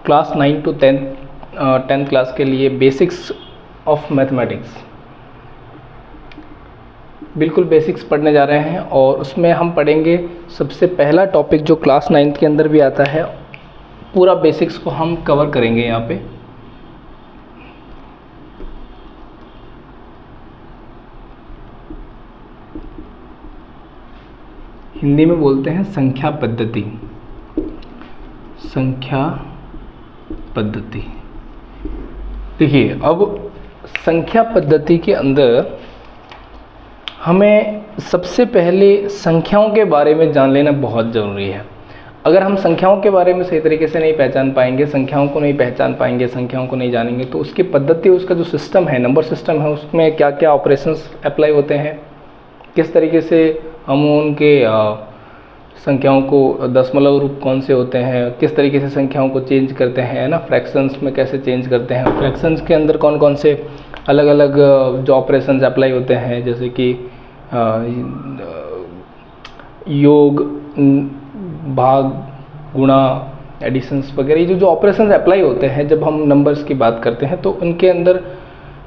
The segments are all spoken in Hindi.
क्लास 9 to 10th क्लास के लिए बेसिक्स ऑफ मैथमेटिक्स, बिल्कुल बेसिक्स पढ़ने जा रहे हैं। और उसमें हम पढ़ेंगे सबसे पहला टॉपिक जो क्लास 9th के अंदर भी आता है, पूरा बेसिक्स को हम कवर करेंगे यहाँ पे। हिंदी में बोलते हैं संख्या पद्धति। संख्या पद्धति, देखिए अब संख्या पद्धति के अंदर हमें सबसे पहले संख्याओं के बारे में जान लेना बहुत ज़रूरी है। अगर हम संख्याओं के बारे में सही तरीके से नहीं पहचान पाएंगे, संख्याओं को नहीं पहचान पाएंगे, संख्याओं को नहीं जानेंगे, तो उसकी पद्धति, उसका जो सिस्टम है, नंबर सिस्टम है, उसमें क्या क्या ऑपरेशंस अप्लाई होते हैं, किस तरीके से हम उनके संख्याओं को, दशमलव रूप कौन से होते हैं, किस तरीके से संख्याओं को चेंज करते हैं, है ना, फ्रैक्शंस में कैसे चेंज करते हैं, फ्रैक्शंस के अंदर कौन कौन से अलग अलग जो ऑपरेशंस अप्लाई होते हैं, जैसे कि योग, भाग, गुणा, एडिशंस वगैरह, ये जो ऑपरेशंस अप्लाई होते हैं जब हम नंबर्स की बात करते हैं, तो उनके अंदर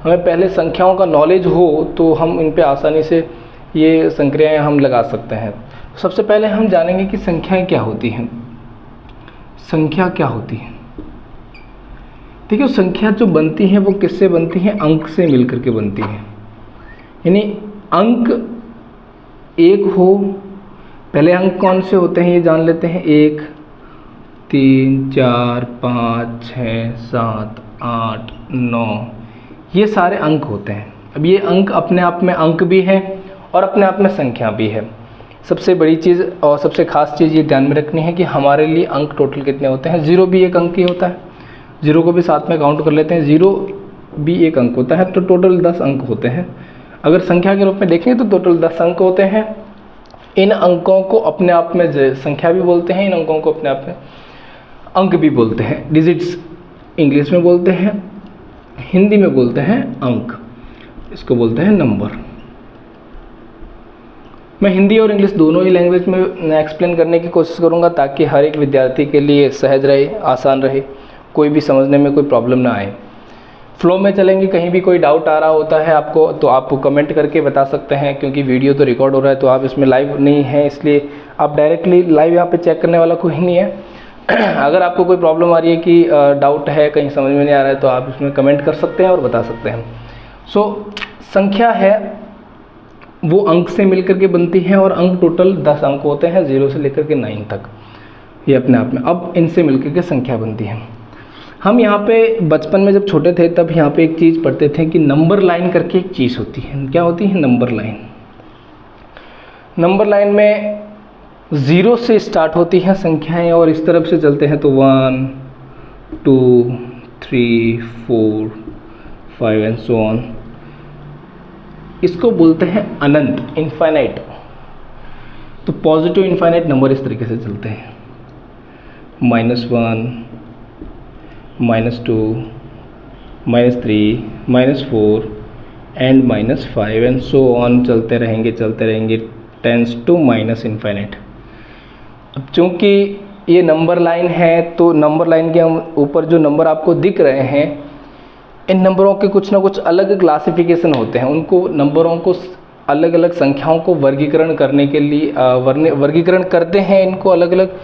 हमें पहले संख्याओं का नॉलेज हो तो हम इन पे आसानी से ये संक्रियाएं हम लगा सकते हैं। सबसे पहले हम जानेंगे कि संख्याएं क्या होती हैं। संख्या क्या होती है? देखिए, संख्या जो बनती है वो किससे बनती है? अंक से मिलकर के बनती है। यानी अंक एक हो, पहले अंक कौन से होते हैं ये जान लेते हैं। 1, 3, 4, 5, 6, 7, 8, 9, ये सारे अंक होते हैं। अब ये अंक अपने आप में अंक भी है और अपने आप में संख्या भी है। सबसे बड़ी चीज़ और सबसे खास चीज़ ये ध्यान में रखनी है कि हमारे लिए अंक टोटल कितने होते हैं। 0 भी एक अंक ही होता है, 0 को भी साथ में काउंट कर लेते हैं, 0 भी एक अंक होता है, तो टोटल 10 अंक होते हैं। अगर संख्या के रूप में देखें तो टोटल 10 अंक होते हैं। इन अंकों को अपने आप में संख्या भी बोलते हैं, इन अंकों को अपने आप में अंक भी बोलते हैं। डिजिट्स इंग्लिश में बोलते हैं, हिंदी में बोलते हैं अंक, इसको बोलते हैं नंबर। मैं हिंदी और इंग्लिश दोनों ही लैंग्वेज में एक्सप्लेन करने की कोशिश करूंगा ताकि हर एक विद्यार्थी के लिए सहज रहे, आसान रहे, कोई भी समझने में कोई प्रॉब्लम ना आए। फ्लो में चलेंगे। कहीं भी कोई डाउट आ रहा होता है आपको तो आप कमेंट करके बता सकते हैं, क्योंकि वीडियो तो रिकॉर्ड हो रहा है तो आप इसमें लाइव नहीं है, इसलिए आप डायरेक्टली लाइव यहाँ पे चेक करने वाला कोई नहीं है। अगर आपको कोई प्रॉब्लम आ रही है कि डाउट है, कहीं समझ में नहीं आ रहा है, तो आप इसमें कमेंट कर सकते हैं और बता सकते हैं। संख्या है वो अंक से मिलकर के बनती है और अंक टोटल 10 अंक होते हैं, 0 से लेकर के 9 तक, ये अपने आप में। अब इनसे मिलकर के संख्या बनती है। हम यहाँ पे बचपन में जब छोटे थे तब यहाँ पे एक चीज़ पढ़ते थे कि नंबर लाइन करके एक चीज़ होती है। क्या होती है? Number line. नंबर लाइन में 0 से स्टार्ट होती हैं संख्याएं और इस तरफ से चलते हैं तो 1, 2, 3, 4, 5 एंड सो ऑन। इसको बोलते हैं अनंत, इनफाइनाइट। तो पॉजिटिव इनफाइनाइट नंबर इस तरीके से चलते हैं, -1, -2, -3, -4 एंड -5 एंड सो ऑन, चलते रहेंगे टेंस टू माइनस इनफाइनाइट। अब चूँकि ये नंबर लाइन है तो नंबर लाइन के ऊपर जो नंबर आपको दिख रहे हैं, इन नंबरों के कुछ ना कुछ अलग क्लासिफिकेशन होते हैं। उनको नंबरों को अलग अलग संख्याओं को वर्गीकरण करने के लिए वर्गीकरण करते हैं इनको अलग अलग।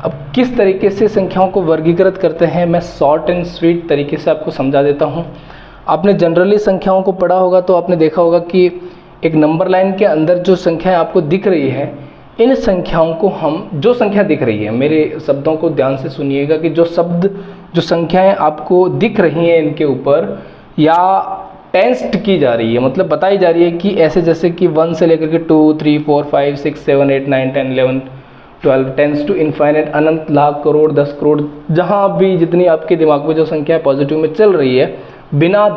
अब किस तरीके से संख्याओं को वर्गीकृत करते हैं मैं शॉर्ट एंड स्वीट तरीके से आपको समझा देता हूँ। आपने जनरली संख्याओं को पढ़ा होगा तो आपने देखा होगा कि एक नंबर लाइन के अंदर जो संख्याएं आपको दिख रही है, इन संख्याओं को हम, जो संख्या दिख रही है, मेरे शब्दों को ध्यान से सुनिएगा कि जो संख्याएं आपको दिख रही हैं इनके ऊपर या टेंस्ड की जा रही है, मतलब बताई जा रही है कि ऐसे जैसे कि 1 से लेकर के 2, 3, 4, 5, 6, 7, 8, 9, 10, 11, 12 टेंस टू इनफाइनाइट, अनंत, लाख, करोड़, 10 करोड़, जहाँ भी जितनी आपके दिमाग में जो संख्या पॉजिटिव में चल रही है, बिना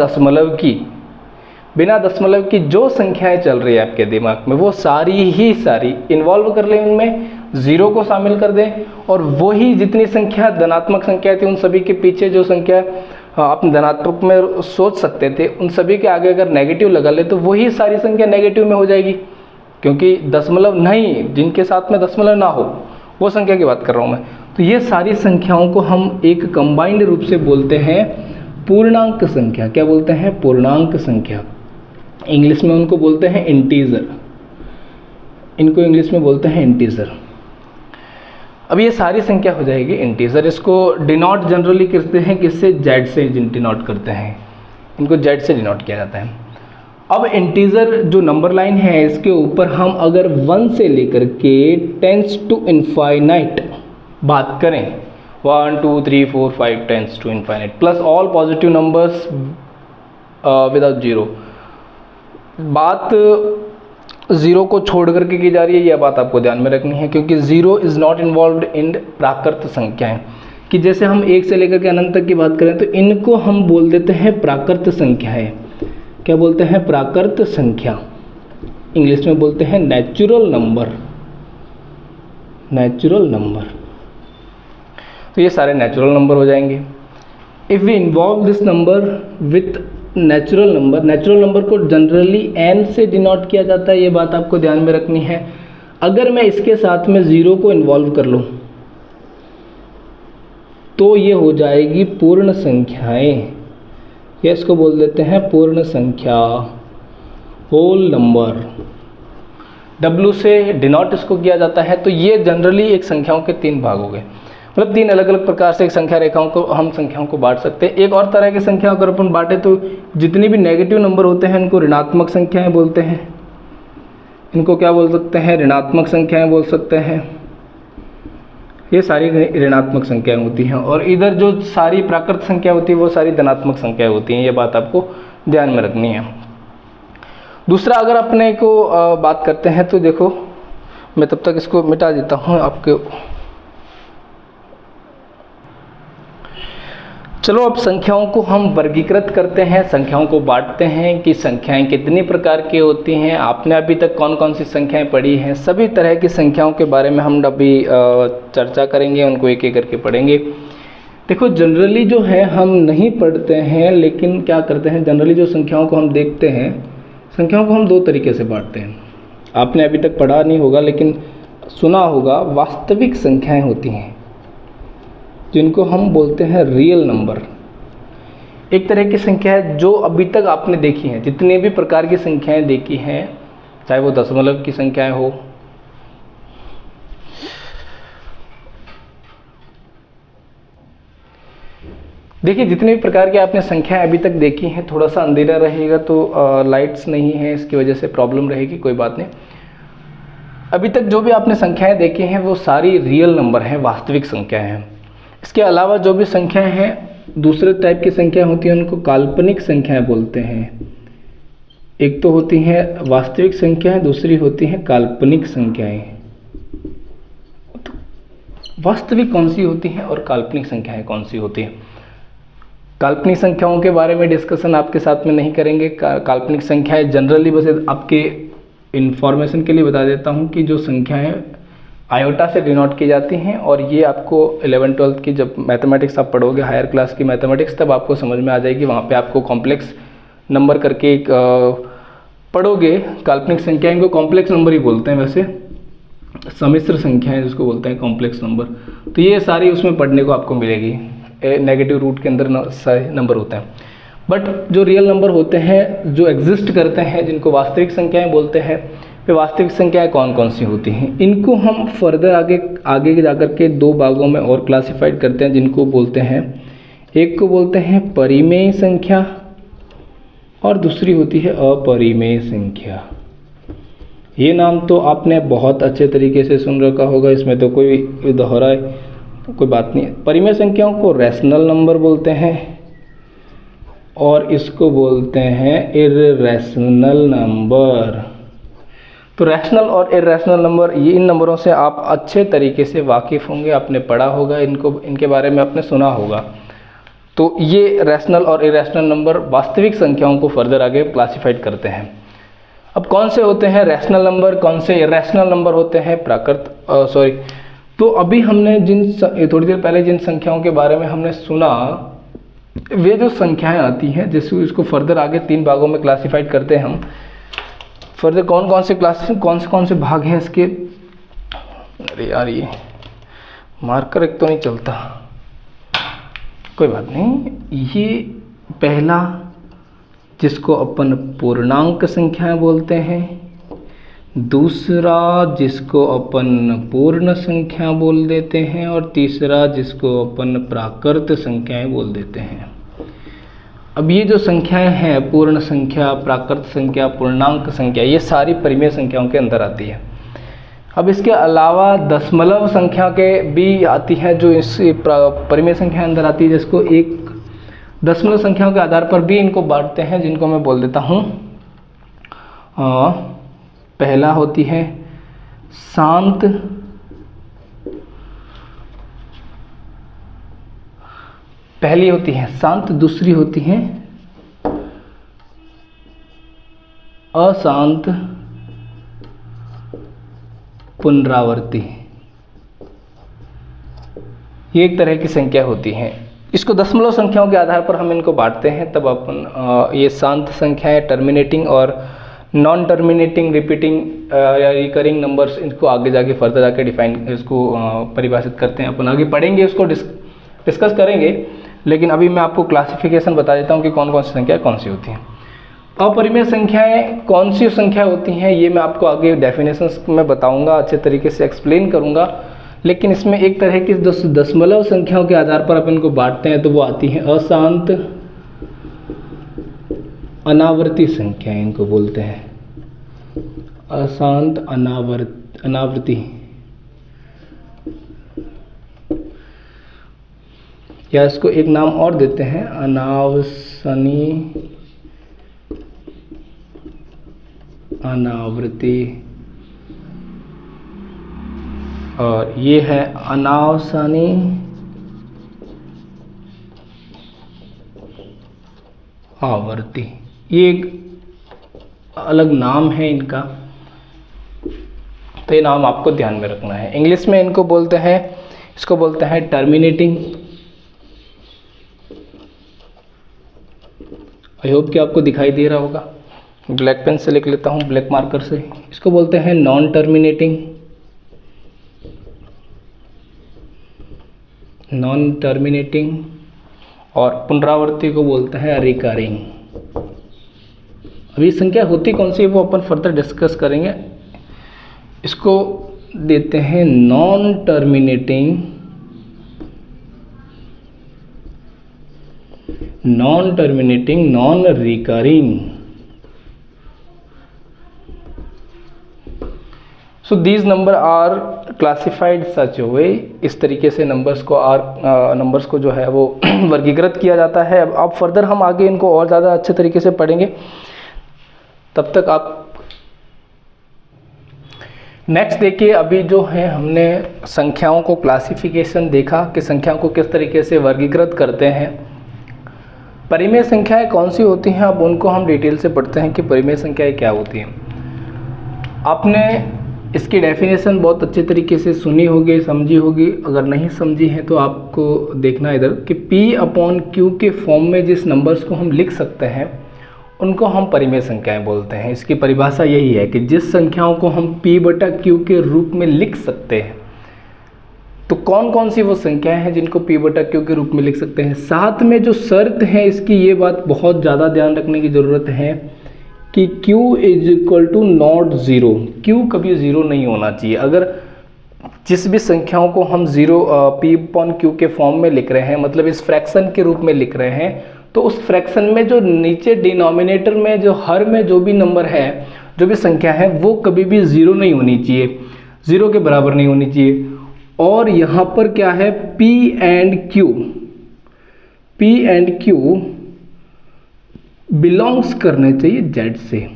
दशमलव की जो संख्याएं चल रही है आपके दिमाग में, वो सारी ही सारी इन्वॉल्व कर लें, उनमें 0 को शामिल कर दें और वही जितनी संख्या धनात्मक संख्या थी उन सभी के पीछे जो संख्या आप धनात्मक में सोच सकते थे, उन सभी के आगे अगर नेगेटिव लगा ले तो वही सारी संख्या नेगेटिव में हो जाएगी, क्योंकि दशमलव नहीं, जिनके साथ में दशमलव ना हो वो संख्या की बात कर रहा हूँ मैं। तो तो ये सारी संख्याओं को हम एक कंबाइंड रूप से बोलते हैं पूर्णांक संख्या। क्या बोलते हैं? पूर्णांक संख्या। इंग्लिश में उनको बोलते हैं इंटीजर, इनको इंग्लिश में बोलते हैं इंटीजर। अब ये सारी संख्या हो जाएगी इंटीजर। इसको डिनोट जनरली करते हैं किससे? जेड से डिनोट करते हैं, इनको जेड से डिनोट किया जाता है। अब इंटीजर जो नंबर लाइन है इसके ऊपर हम अगर 1 से लेकर के टेंस टू इनफाइनाइट बात करें, 1 2 3 4 5 tends to infinite plus all positive numbers without zero, बात ज़ीरो को छोड़ करके की जा रही है, यह बात आपको ध्यान में रखनी है, क्योंकि zero is not involved in प्राकृत संख्याएं। कि जैसे हम 1 से लेकर के अनंत तक की बात करें तो इनको हम बोल देते हैं प्राकृत संख्याएं। क्या बोलते हैं? प्राकृत संख्या। इंग्लिश में बोलते हैं नेचुरल नंबर, नेचुरल नंबर। तो ये सारे नेचुरल नंबर हो जाएंगे। If we involve this number with natural number, natural number को जनरली n से डिनोट किया जाता है, ये बात आपको ध्यान में रखनी है। अगर मैं इसके साथ में ज़ीरो को इन्वॉल्व कर लूँ तो ये हो जाएगी पूर्ण संख्याएं, या इसको बोल देते हैं पूर्ण संख्या, होल नंबर। W से डिनोट इसको किया जाता है। तो ये जनरली एक संख्याओं के 3 भाग हो गए, मतलब 3 अलग अलग प्रकार से एक संख्या रेखाओं को हम संख्याओं को बांट सकते हैं। एक और तरह की संख्या अगर अपन बांटे तो जितनी भी नेगेटिव नंबर होते हैं इनको ऋणात्मक संख्याएं बोलते हैं। इनको क्या बोल सकते हैं? ऋणात्मक संख्याएं बोल सकते हैं। ये सारी ऋणात्मक संख्याएं होती हैं। और इधर जो सारी प्राकृत संख्या होती है वो सारी धनात्मक संख्याएं होती हैं। ये बात आपको ध्यान में रखनी है। दूसरा अगर अपने को बात करते हैं तो देखो, मैं तब तक इसको मिटा देता हूँ आपके। चलो अब संख्याओं को हम वर्गीकृत करते हैं, संख्याओं को बांटते हैं कि संख्याएं कितनी प्रकार की होती हैं। आपने अभी तक कौन कौन सी संख्याएं पढ़ी हैं, सभी तरह की संख्याओं के बारे में हम अभी चर्चा करेंगे, उनको एक एक करके पढ़ेंगे। देखो जनरली जो है हम नहीं पढ़ते हैं, लेकिन क्या करते हैं, जनरली जो संख्याओं को हम देखते हैं, संख्याओं को हम 2 तरीके से बांटते हैं। आपने अभी तक पढ़ा नहीं होगा लेकिन सुना होगा, वास्तविक संख्याएँ होती हैं जिनको हम बोलते हैं रियल नंबर। एक तरह की संख्या है जो अभी तक आपने देखी हैं, जितने भी प्रकार की संख्याएं देखी हैं, चाहे वो दशमलव की संख्याएं हो, देखिए जितने भी प्रकार की आपने संख्याएं अभी तक देखी हैं, थोड़ा सा अंधेरा रहेगा तो लाइट्स नहीं है, इसकी वजह से प्रॉब्लम रहेगी, कोई बात नहीं। अभी तक जो भी आपने संख्याएं देखी हैं वो सारी रियल नंबर हैं, वास्तविक संख्याएं हैं। इसके अलावा जो भी संख्याएं हैं, दूसरे टाइप की संख्याएं होती हैं, उनको काल्पनिक संख्याएं बोलते हैं। एक तो होती हैं वास्तविक संख्याएं, दूसरी होती हैं काल्पनिक संख्याएं। तो वास्तविक कौन सी होती हैं और काल्पनिक संख्याएं कौन सी होती हैं? काल्पनिक संख्याओं के बारे में डिस्कशन आपके साथ में नहीं करेंगे। काल्पनिक संख्याएं जनरली, बस आपके इंफॉर्मेशन के लिए बता देता हूँ कि जो संख्याएं आयोटा से डिनोट की जाती हैं, और ये आपको 11th-12th की जब मैथमेटिक्स आप पढ़ोगे, हायर क्लास की मैथमेटिक्स, तब आपको समझ में आ जाएगी। वहाँ पे आपको कॉम्प्लेक्स नंबर करके एक पढ़ोगे। काल्पनिक संख्या, इनको कॉम्प्लेक्स नंबर ही बोलते हैं वैसे, सम्मिश्र संख्याएं जिसको बोलते हैं कॉम्प्लेक्स नंबर। तो ये सारी उसमें पढ़ने को आपको मिलेगी। नेगेटिव रूट के अंदर सारे नंबर होते हैं। बट जो रियल नंबर होते हैं, जो एग्जिस्ट करते हैं, जिनको वास्तविक संख्याएँ बोलते हैं, वे वास्तविक संख्याएं कौन कौन सी होती हैं, इनको हम फर्दर आगे जाकर के 2 भागों में और क्लासिफाइड करते हैं, जिनको बोलते हैं, एक को बोलते हैं परिमेय संख्या और दूसरी होती है अपरिमेय संख्या। ये नाम तो आपने बहुत अच्छे तरीके से सुन रखा होगा, इसमें तो कोई दोहराए कोई बात नहीं है। परिमेय संख्याओं को रैशनल नंबर बोलते हैं और इसको बोलते हैं इर्रेशनल नंबर। तो रैशनल और इर्रेशनल नंबर, ये इन नंबरों से आप अच्छे तरीके से वाकिफ़ होंगे, आपने पढ़ा होगा इनको, इनके बारे में आपने सुना होगा। तो ये रैशनल और इर्रेशनल नंबर वास्तविक संख्याओं को फर्दर आगे क्लासिफाइड करते हैं। अब कौन से होते हैं रैशनल नंबर, कौन से इर्रेशनल नंबर होते हैं, तो अभी हमने थोड़ी देर पहले जिन संख्याओं के बारे में हमने सुना, वे जो संख्याएं आती हैं, जैसे इसको फर्दर आगे 3 भागों में क्लासिफाइड करते हैं हम। फर्दर कौन कौन से भाग हैं इसके, अरे यार ये मार्कर एक तो नहीं चलता, कोई बात नहीं। ये पहला जिसको अपन पूर्णांक संख्याएं बोलते हैं, दूसरा जिसको अपन पूर्ण संख्या बोल देते हैं, और तीसरा जिसको अपन प्राकृत संख्याएं बोल देते हैं। अब ये जो संख्याएं हैं, पूर्ण संख्या, प्राकृत संख्या, पूर्णांक संख्या, ये सारी परिमेय संख्याओं के अंदर आती है। अब इसके अलावा दशमलव संख्या के भी आती है जो इस परिमेय संख्या अंदर आती है, जिसको एक दशमलव संख्याओं के आधार पर भी इनको बांटते हैं, जिनको मैं बोल देता हूँ। पहला होती है शांत, पहली होती है शांत, दूसरी होती है अशांत पुनरावर्ती। ये एक तरह की संख्या होती है। इसको दशमलव संख्याओं के आधार पर हम इनको बांटते हैं, तब अपन ये शांत संख्याएं, टर्मिनेटिंग और नॉन टर्मिनेटिंग, रिपीटिंग या रिकरिंग नंबर्स, इनको आगे जाके फर्दर जाके डिफाइन, इसको परिभाषित करते हैं। अपन आगे पढ़ेंगे, उसको डिस्कस करेंगे, लेकिन अभी मैं आपको क्लासिफिकेशन बता देता हूँ कि कौन कौन सी संख्याएं कौन सी होती हैं। अपरिमेय संख्याएं कौन सी संख्या होती हैं, ये मैं आपको आगे डेफिनेशंस में बताऊंगा, अच्छे तरीके से एक्सप्लेन करूंगा। लेकिन इसमें एक तरह की दशमलव संख्याओं के आधार पर अपन को बांटते हैं, तो वो आती हैं अशांत अनावर्ती संख्याएं, इनको बोलते हैं अशांत अनावर्ती, या इसको एक नाम और देते हैं अनावसनी अनावृत्ति, और ये है अनावसानी आवर्ती। ये एक अलग नाम है इनका, तो ये नाम आपको ध्यान में रखना है। इंग्लिश में इनको बोलते हैं, इसको बोलते हैं टर्मिनेटिंग। आई होप कि आपको दिखाई दे रहा होगा। ब्लैक पेन से लिख लेता हूँ, ब्लैक मार्कर से। इसको बोलते हैं नॉन टर्मिनेटिंग, नॉन टर्मिनेटिंग, और पुनरावर्ती को बोलते हैं रिकरिंग। अभी संख्या होती कौन सी है वो अपन फर्दर डिस्कस करेंगे। इसको देते हैं non terminating, non terminating, non recurring. So these numbers are classified such way, इस तरीके से नंबर्स को जो है वो वर्गीकृत किया जाता है। अब फर्दर हम आगे इनको और ज़्यादा अच्छे तरीके से पढ़ेंगे, तब तक आप नेक्स्ट देखिए। अभी जो है हमने संख्याओं को क्लासिफिकेशन देखा कि संख्याओं को किस तरीके से वर्गीकृत करते हैं। परिमेय संख्याएं कौन सी होती हैं, अब उनको हम डिटेल से पढ़ते हैं कि परिमेय संख्याएं क्या होती हैं। आपने इसकी डेफिनेशन बहुत अच्छे तरीके से सुनी होगी, समझी होगी। अगर नहीं समझी है तो आपको देखना इधर कि P/Q के फॉर्म में जिस नंबर्स को हम लिख सकते हैं उनको हम परिमेय संख्याएं बोलते हैं। इसकी परिभाषा यही है कि जिस संख्याओं को हम P/Q के रूप में लिख सकते हैं, तो कौन कौन सी वो संख्याएं हैं जिनको P/Q के रूप में लिख सकते हैं। साथ में जो शर्त है इसकी, ये बात बहुत ज़्यादा ध्यान रखने की ज़रूरत है कि Q = नॉट ज़ीरो। Q कभी ज़ीरो नहीं होना चाहिए। अगर जिस भी संख्याओं को हम P/Q के फॉर्म में लिख रहे हैं, मतलब इस फ्रैक्शन के रूप में लिख रहे हैं, तो उस फ्रैक्शन में जो नीचे डिनोमिनेटर में, जो हर में जो भी नंबर है, जो भी संख्या है, वो कभी भी ज़ीरो नहीं होनी चाहिए, ज़ीरो के बराबर नहीं होनी चाहिए। और यहाँ पर क्या है, P एंड Q बिलोंग्स करने चाहिए Z से।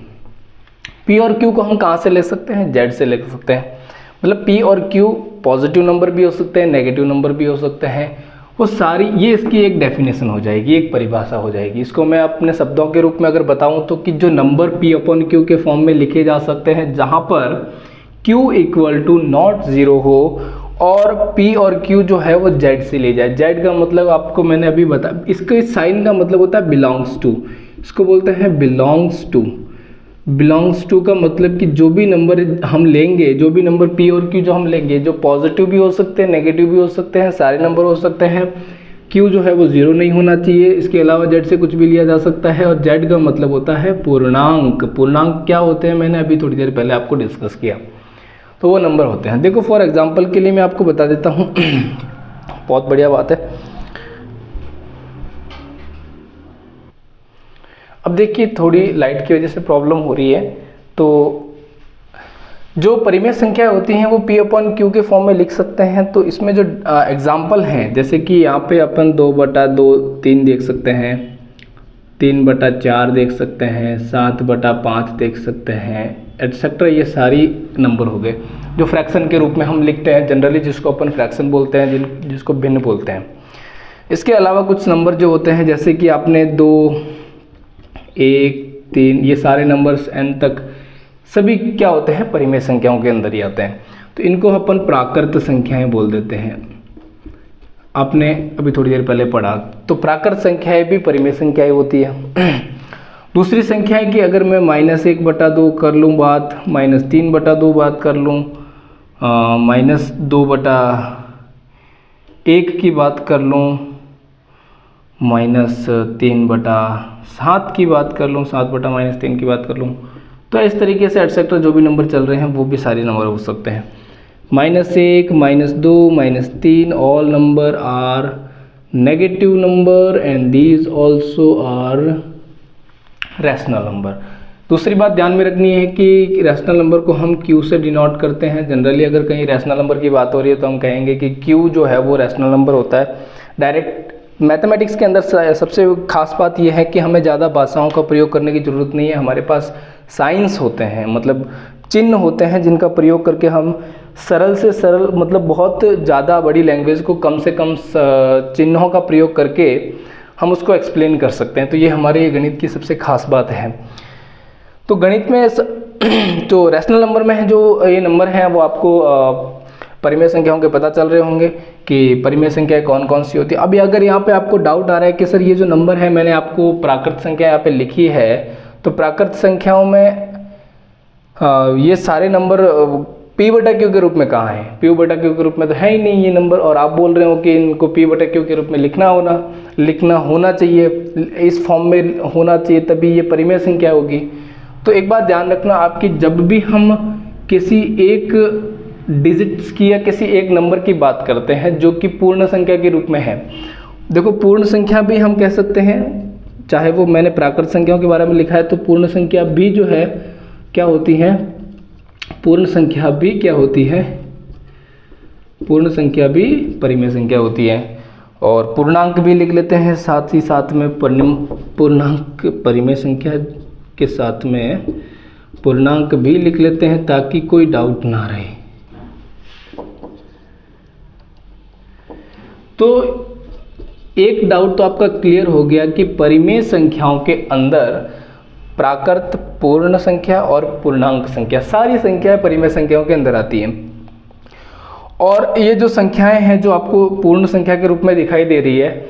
P और Q को हम कहाँ से ले सकते हैं, Z से ले सकते हैं। मतलब P और Q पॉजिटिव नंबर भी हो सकते हैं, नेगेटिव नंबर भी हो सकते हैं। वो सारी, ये इसकी एक डेफिनेशन हो जाएगी, एक परिभाषा हो जाएगी। इसको मैं अपने शब्दों के रूप में अगर बताऊं तो कि जो नंबर P/Q के फॉर्म में लिखे जा सकते हैं, जहाँ पर Q = नॉट ज़ीरो हो और P और Q जो है वो Z से ले जाए। Z का मतलब आपको मैंने अभी बताया, इसके साइन का मतलब होता है बिलोंग्स टू, इसको बोलते हैं बिलोंग्स टू। बिलोंग्स टू का मतलब कि जो भी नंबर हम लेंगे, जो भी नंबर p और q जो हम लेंगे, जो पॉजिटिव भी हो सकते हैं, नेगेटिव भी हो सकते हैं, सारे नंबर हो सकते हैं। q जो है वो 0 नहीं होना चाहिए, इसके अलावा z से कुछ भी लिया जा सकता है। और z का मतलब होता है पूर्णांक। पूर्णांक क्या होते हैं मैंने अभी थोड़ी देर पहले आपको डिस्कस किया, तो वो नंबर होते हैं। देखो फॉर एग्जांपल के लिए मैं आपको बता देता हूँ बहुत बढ़िया बात है। अब देखिए थोड़ी लाइट की वजह से प्रॉब्लम हो रही है, तो जो परिमेय संख्या होती हैं वो p अपॉन q के फॉर्म में लिख सकते हैं। तो इसमें जो एग्जाम्पल हैं, जैसे कि यहाँ पे अपन 2/2 3 देख सकते हैं, 3/4 देख सकते हैं, 7/5 देख सकते हैं, एटसेट्रा। ये सारी नंबर हो गए जो फ्रैक्शन के रूप में हम लिखते हैं जनरली, जिसको अपन फ्रैक्शन बोलते हैं, जिसको भिन्न बोलते हैं। इसके अलावा कुछ नंबर जो होते हैं, जैसे कि आपने 2 1 3 ये सारे नंबर्स n तक सभी क्या होते हैं, परिमेय संख्याओं के अंदर ही आते हैं। तो इनको अपन प्राकृत संख्याएं बोल देते हैं। आपने अभी थोड़ी देर पहले पढ़ा, तो प्राकृत संख्याएं भी परिमेय संख्याएं होती है। दूसरी संख्या है कि अगर मैं -1/2 कर लूँ बात, -3/2 बात कर लूँ, -2/1 की बात कर लूँ, -3/7 की बात कर लूँ, 7/-3 की बात कर लूँ, तो इस तरीके से एटसेट्रा जो भी नंबर चल रहे हैं वो भी सारे नंबर हो सकते हैं। -1 -2 -3 all number are negative number and these also are rational number. दूसरी बात ध्यान में रखनी है कि रैशनल नंबर को हम q से डिनोट करते हैं। जनरली अगर कहीं रैशनल नंबर की बात हो रही है तो हम कहेंगे कि q जो है वो रैशनल नंबर होता है। डायरेक्ट मैथमेटिक्स के अंदर सबसे खास बात यह है कि हमें ज़्यादा भाषाओं का प्रयोग करने की ज़रूरत नहीं है। हमारे पास साइंस होते हैं, मतलब चिन्ह होते हैं, जिनका प्रयोग करके हम सरल से सरल, मतलब बहुत ज़्यादा बड़ी लैंग्वेज को कम से कम चिन्हों का प्रयोग करके हम उसको एक्सप्लेन कर सकते हैं। तो ये हमारे गणित की सबसे खास बात है। तो गणित में जो रैशनल नंबर में है, जो ये नंबर हैं वो आपको परिमेय संख्याओं के पता चल रहे होंगे कि परिमेय संख्याएं कौन कौन सी होती है। अभी अगर यहाँ पे आपको डाउट आ रहा है कि सर ये जो नंबर है मैंने आपको प्राकृत संख्या यहाँ पे लिखी है, तो प्राकृत संख्याओं में ये सारे नंबर p/q के रूप में कहाँ है? p/q के रूप में तो है ही नहीं ये नंबर, और आप बोल रहे हो कि इनको p/q के रूप में लिखना होना चाहिए, इस फॉर्म में होना चाहिए, तभी ये परिमेय संख्या होगी। तो एक बात ध्यान रखना आपकी, जब भी हम किसी एक डिजिट्स की या किसी एक नंबर की बात करते हैं जो कि पूर्ण संख्या के रूप में है, देखो पूर्ण संख्या भी हम कह सकते हैं, चाहे वो मैंने प्राकृत संख्याओं के बारे में लिखा है, तो पूर्ण संख्या भी जो है क्या होती है, पूर्ण संख्या भी क्या होती है, पूर्ण संख्या भी परिमेय संख्या होती है। और पूर्णांक भी लिख लेते हैं साथ ही साथ में, पूर्णांक परिमेय संख्या के साथ में पूर्णांक भी लिख लेते हैं ताकि कोई डाउट ना रहे। तो एक डाउट तो आपका क्लियर हो गया कि परिमेय संख्याओं के अंदर प्राकृत, पूर्ण संख्या और पूर्णांक संख्या, सारी संख्याएं परिमेय संख्याओं के अंदर आती हैं। और ये जो संख्याएं हैं जो आपको पूर्ण संख्या के रूप में दिखाई दे रही है,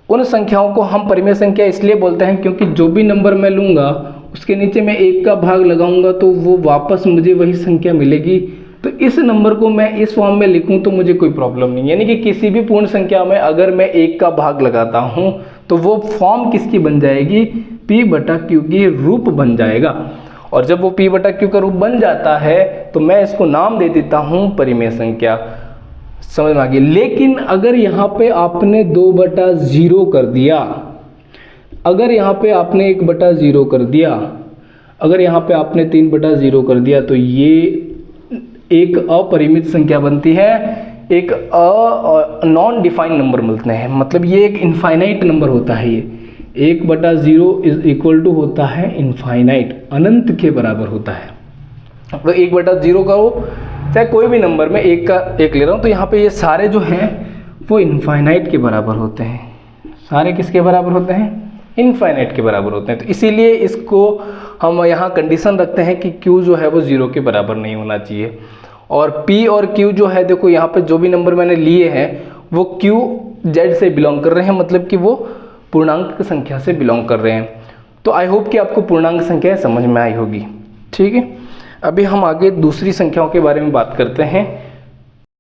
उन संख्याओं को हम परिमेय संख्या इसलिए बोलते हैं क्योंकि जो भी नंबर मैं लूँगा उसके नीचे मैं 1 का भाग लगाऊंगा तो वो वापस मुझे वही संख्या मिलेगी। तो इस नंबर को मैं इस फॉर्म में लिखूं तो मुझे कोई प्रॉब्लम नहीं, यानी कि किसी भी पूर्ण संख्या में अगर मैं 1 का भाग लगाता हूं तो वो फॉर्म किसकी बन जाएगी, p/q की रूप बन जाएगा। और जब वो p/q का रूप बन जाता है तो मैं इसको नाम दे देता हूं परिमेय संख्या। समझ में आ गई। लेकिन अगर यहाँ पे आपने 2/0 कर दिया, अगर यहाँ पे आपने 1/0 कर दिया, अगर यहाँ पे आपने 3/0 कर दिया, तो ये एक अपरिमित संख्या बनती है, एक नॉन डिफाइंड नंबर मिलते हैं, मतलब ये एक इनफाइनाइट नंबर होता है। ये 1/0 इज इक्वल टू होता है इनफाइनाइट, अनंत के बराबर होता है। तो 1/0 का हो चाहे कोई भी नंबर में 1 का 1 ले रहा हूँ, तो यहाँ पे ये सारे जो हैं वो इनफाइनाइट के बराबर होते हैं। सारे किसके बराबर होते हैं? इनफाइनाइट के बराबर होते हैं। तो इसीलिए इसको हम यहाँ कंडीशन रखते हैं कि q जो है वो 0 के बराबर नहीं होना चाहिए। और p और q जो है, देखो यहाँ पे जो भी नंबर मैंने लिए हैं वो q z से बिलोंग कर रहे हैं, मतलब कि वो पूर्णांक संख्या से बिलोंग कर रहे हैं। तो आई होप कि आपको पूर्णांक संख्या समझ में आई होगी। ठीक है, अभी हम आगे दूसरी संख्याओं के बारे में बात करते हैं